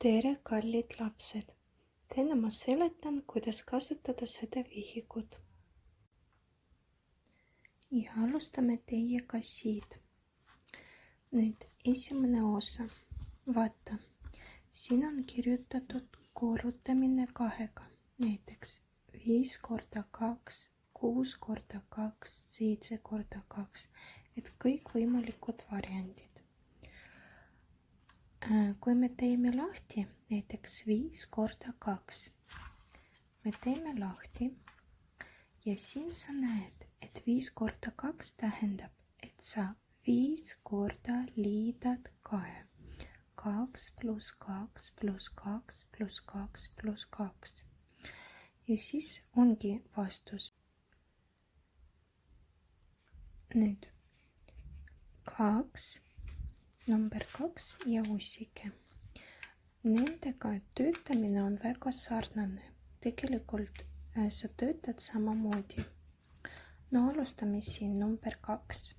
Tere, kallid lapsed! Täna ma seletan, kuidas kasutada seda vihikut. Ja alustame teiega siit. Nüüd esimene osa. Vaata, siin on kirjutatud korrutamine 2-ga. Näiteks 5 korda 2, 6 korda 2, 7 korda 2. Et kõik võimalikud variandid. Kui me teeme lahti, näiteks 5 korda 2, me teeme lahti ja siin sa näed, et 5 korda 2 tähendab, et sa 5 korda liidad 2. 2 pluss 2 pluss 2 pluss 2 pluss 2. Ja siis ongi vastus. Nüüd 2. Number 2 ja usike. Nendega töötamine on väga sarnane. Tegelikult sa töötad samamoodi. No alustame siin number 2.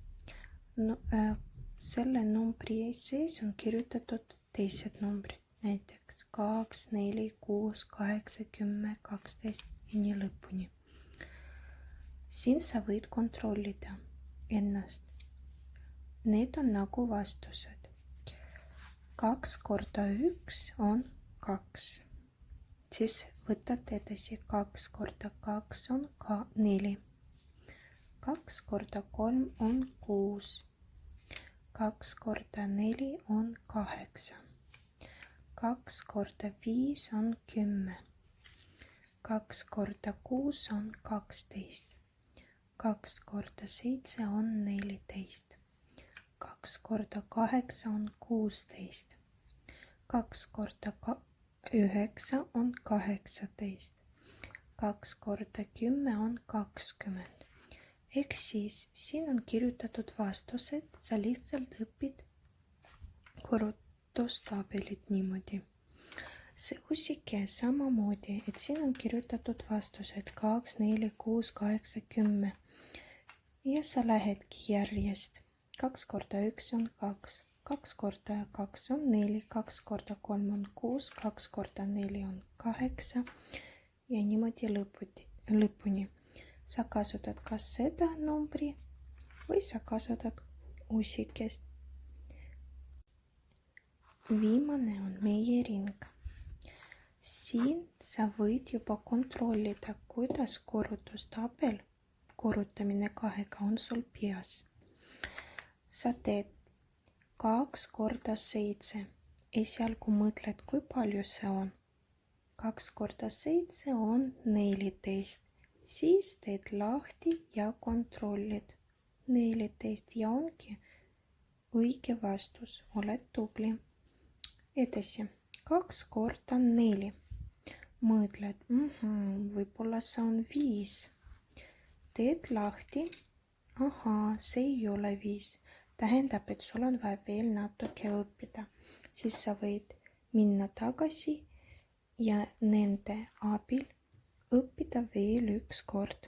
Selle numbri sees on kirjutatud teised numbrid. Näiteks 2, 4, 6, 8, 10, 12 ja nii lõpuni. Siin sa võid kontrollida ennast. Need on nagu vastused. 2 korda 1 on 2. Siis võtad edasi 2 korda 2 on 4. 2 korda 3 on 6. 2 korda 4 on 8. 2 korda 5 on 10. 2 korda 6 on 12. 2 korda 7 on 14. 2 korda 8 on 16. 2 korda 9 on 18. 2 korda 10 on 20. Ehk siis siin on kirjutatud vastused, sa lihtsalt õpid korrutustabelit niimoodi. See usike samamoodi, et siin on kirjutatud vastused 2, 4, 6, 8, 10. Ja sa lähedki järjest. 2 korda 1 on 2, 2 korda 2 on 4, 2 korda 3 on 6, 2 korda 4 on 8 ja niimoodi lõpuni. Sa kasutad kas seda numbri või sa kasutad usikest. Viimane on meie ring. Siin sa võid juba kontrollida, kuidas korrutustabel, korrutamine 2-ga on sul peas. Sa teed 2 korda 7. Esialgu mõtled, kui palju see on. 2 korda 7 on 14. Siis teed lahti ja kontrollid. 14 ja ongi õige vastus. Oled tubli. Edasi. 2 korda 4. Mõtled, võib-olla see on 5. Teed lahti. Ahaa, see ei ole 5. Tähendab, et sul on vaja veel natuke õppida. Siis sa võid minna tagasi ja nende abil õppida veel üks kord.